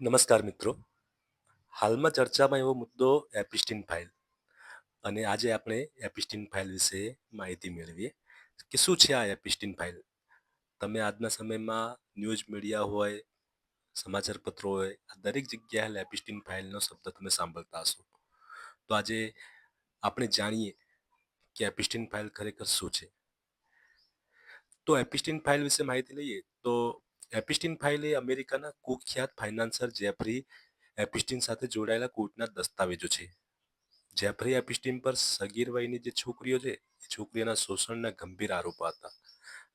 નમસ્કાર મિત્રો. હાલમાં ચર્ચામાં એવો મુદ્દો એપિસ્ટીન ફાઇલ અને આજે આપણે એપિસ્ટીન ફાઇલ વિશે માહિતી મેળવીએ કે શું છે આ એપિસ્ટીન ફાઇલ. તમે આજના સમયમાં ન્યૂઝ મીડિયા હોય, સમાચાર પત્રો હોય, આ દરેક જગ્યાએ એપિસ્ટીન ફાઇલનો શબ્દ તમે સાંભળતા હશો. તો આજે આપણે જાણીએ કે એપિસ્ટીન ફાઇલ ખરેખર શું છે. તો એપિસ્ટીન ફાઇલ વિશે માહિતી લઈએ તો એપિસ્ટીન ફાઇલ એ અમેરિકાના કુખ્યાત ફાઇનાન્સર જેફરી એપિસ્ટીન સાથે જોડાયેલા કોર્ટના દસ્તાવેજો છે. જેફરી એપિસ્ટીન પર સગીર વયની જે છોકરીઓ છે એ છોકરીઓના શોષણના ગંભીર આરોપો હતા.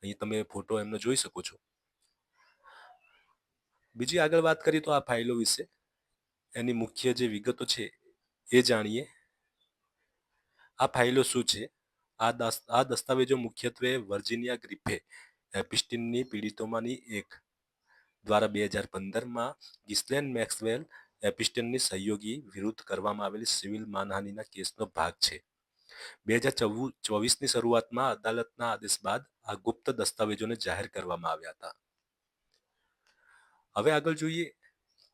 અહીં તમે ફોટો એમનો જોઈ શકો છો. બીજી આગળ વાત કરીએ તો આ ફાઇલો વિશે એની મુખ્ય જે વિગતો છે એ જાણીએ. આ ફાઇલો શું છે? આ દસ્તાવેજો મુખ્યત્વે વર્જિનિયા ગ્રિફે એપિસ્ટીનની પીડિતોમાંની એક દ્વારા 2015માં ગિસ્લેન મેક્સવેલ એપિસ્ટીનની સહયોગી વિરુદ્ધ કરવામાં આવેલી સિવિલ માનહાનિના કેસનો ભાગ છે. 2024ની શરૂઆતમાં અદાલતના આદેશ બાદ આ ગુપ્ત દસ્તાવેજોને જાહેર કરવામાં આવ્યા હતા. હવે આગળ જોઈએ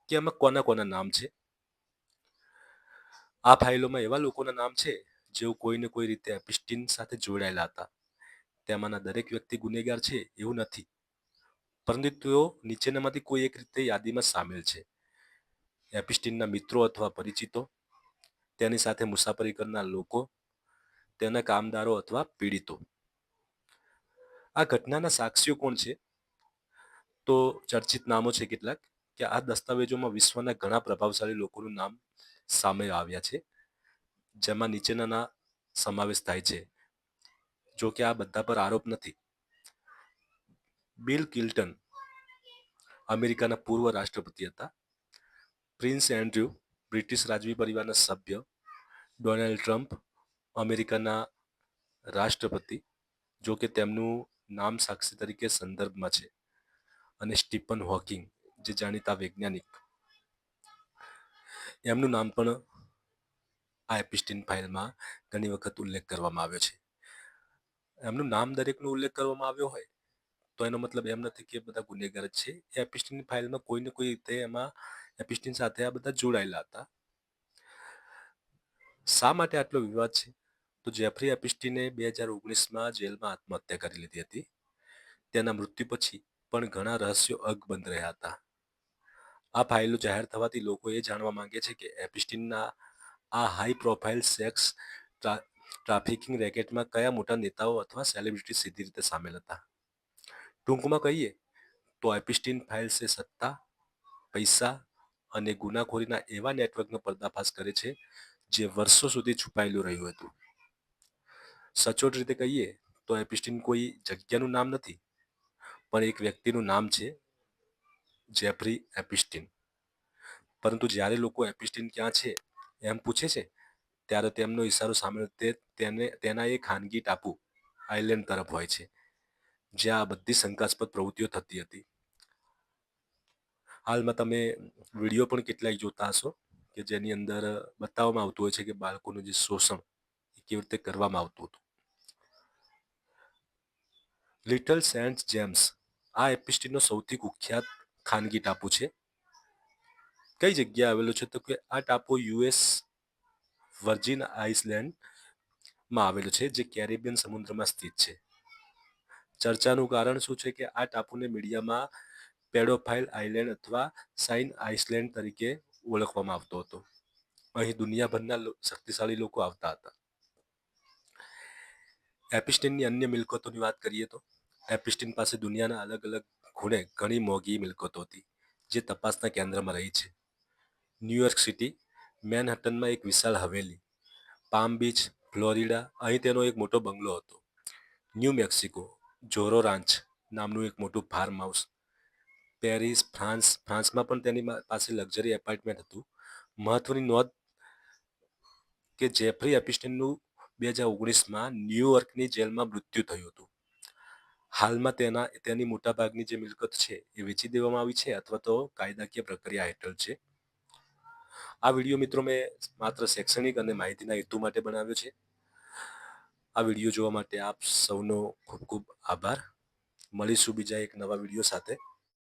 કે એમાં કોના કોના નામ છે. આ ફાઇલોમાં એવા લોકોના નામ છે જેઓ કોઈને કોઈ રીતે એપિસ્ટીન સાથે જોડાયેલા હતા. તેમાંના દરેક વ્યક્તિ ગુનેગાર છે એવું નથી, પરંતુ તેઓ નીચેનામાંથી કોઈ એક રીતે યાદીમાં સામેલ છે. એપિસ્ટીનના મિત્રો અથવા પરિચિતો, તેની સાથે મુસાફરી કરનાર લોકો, તેના કામદારો અથવા પીડિતો. આ ઘટનાના સાક્ષીઓ કોણ છે? તો ચર્ચિત નામો છે કેટલાક કે આ દસ્તાવેજોમાં વિશ્વના ઘણા પ્રભાવશાળી લોકોનું નામ સામે આવ્યા છે, જેમાં નીચેનાના સમાવેશ થાય છે. જો કે આ બધા પર આરોપ નથી. બિલ ક્લિન્ટન અમેરિકાના પૂર્વ રાષ્ટ્રપતિ હતા. પ્રિન્સ એન્ડ્રુ બ્રિટિશ રાજવી પરિવારના સભ્ય. ડોનાલ્ડ ટ્રમ્પ અમેરિકાના રાષ્ટ્રપતિ, જો કે તેમનું નામ સાક્ષી તરીકે સંદર્ભમાં છે. અને સ્ટીફન હોકિંગ જે જાણીતા વૈજ્ઞાનિક, એમનું નામ પણ આ એપિસ્ટીન ફાઇલમાં ઘણી વખત ઉલ્લેખ કરવામાં આવ્યો છે. એમનું નામ દરેકનો ઉલ્લેખ કરવામાં આવ્યો હોય તો એનો મતલબ એમ નથી કે બધા ગુનેગાર જ છે. એ એપિસ્ટીન ફાઇલમાં કોઈને કોઈ રીતે એમાં એપિસ્ટીન સાથે આ બધા જોડાયેલા હતા. શા માટે આટલો વિવાદ છે? તો જેફરી એપિસ્ટીને 2019માં જેલમાં આત્મહત્યા કરી લીધી હતી. તેના મૃત્યુ પછી પણ ઘણા રહસ્યો અકબંધ રહ્યા હતા. આ ફાઇલો જાહેર થવાથી લોકો એ જાણવા માંગે છે કે એપિસ્ટીનના આ હાઈ પ્રોફાઇલ સેક્સ ટ્રાફિકિંગ રેકેટમાં કયા મોટા નેતાઓ અથવા સેલિબ્રિટી સીધી રીતે સામેલ હતા. ટૂંકમાં કહીએ તો એપિસ્ટીન ફાઇલ્સ એ સત્તા, પૈસા અને ગુનાખોરીના એવા નેટવર્કનો પર્દાફાશ કરે છે જે વર્ષો સુધી છુપાયેલું રહ્યું હતું. સચોટ રીતે કહીએ તો એપિસ્ટીન કોઈ જગ્યાનું નામ નથી, પણ એક વ્યક્તિનું નામ છે, જેફરી એપિસ્ટીન. પરંતુ જ્યારે લોકો એપિસ્ટીન ક્યાં છે એમ પૂછે છે ત્યારે તેમનો ઇશારો સામે તેના એ ખાનગી ટાપુ આઇલેન્ડ તરફ હોય છે, જ્યાં આ બધી શંકાસ્પદ પ્રવૃત્તિઓ થતી હતી. હાલમાં તમે વિડીયો પણ કેટલાક જોતા હશો કે જેની અંદર બતાવવામાં આવતું હોય છે કે બાળકોનું જે શોષણ કેવી રીતે કરવામાં આવતું હતું. લિટલ સેન્ટ જેમ્સ આ એપિસ્ટીનનો સૌથી કુખ્યાત ખાનગી ટાપુ છે. કઈ જગ્યાએ આવેલો છે? તો કે આ ટાપુ યુએસ વર્જિન આઇસલેન્ડમાં આવેલો છે, જે કેરેબિયન સમુદ્રમાં સ્થિત છે. ચર્ચાનું કારણ શું છે કે આ ટાપુને મીડિયામાં પેડોફાઇલ આઇલેન્ડ અથવા સાઇન આઇસલેન્ડ તરીકે ઓળખવામાં આવતો હતો. અહીં દુનિયાભરના શક્તિશાળી લોકો આવતા હતા. એપિસ્ટીનની અન્ય મિલકતોની વાત કરીએ તો એપિસ્ટીન પાસે દુનિયાના અલગ અલગ ખૂણે ઘણી મોંઘી મિલકતો હતી, જે તપાસના કેન્દ્રમાં રહી છે. ન્યુયોર્ક સિટી, મેનહટનમાં એક વિશાળ હવેલી. પામ બીચ, ફ્લોરિડા, અહીં તેનો એક મોટો બંગલો હતો. ન્યૂ મેક્સિકો, જોરો રાંચ નામનું એક મોટું ફાર્મ હાઉસ. પેરિસ, ફ્રાન્સમાં પણ તેની પાસે લક્ઝરી એપાર્ટમેન્ટ હતું. મહત્વની નોંધ કે જેફરી એપિસ્ટીનનું 2019માં ન્યુયોર્કની જેલમાં મૃત્યુ થયું હતું. હાલમાં તેની મોટાભાગની જે મિલકત છે એ વેચી દેવામાં આવી છે અથવા તો કાયદાકીય પ્રક્રિયા હેઠળ છે. આ વિડીયો મિત્રો મેં માત્ર શૈક્ષણિક અને માહિતીના હેતુ માટે બનાવ્યો છે. આ વિડીયો જોવા માટે આપ સૌનો ખૂબ ખૂબ આભાર. મળીશું બીજા એક નવા વિડીયો સાથે.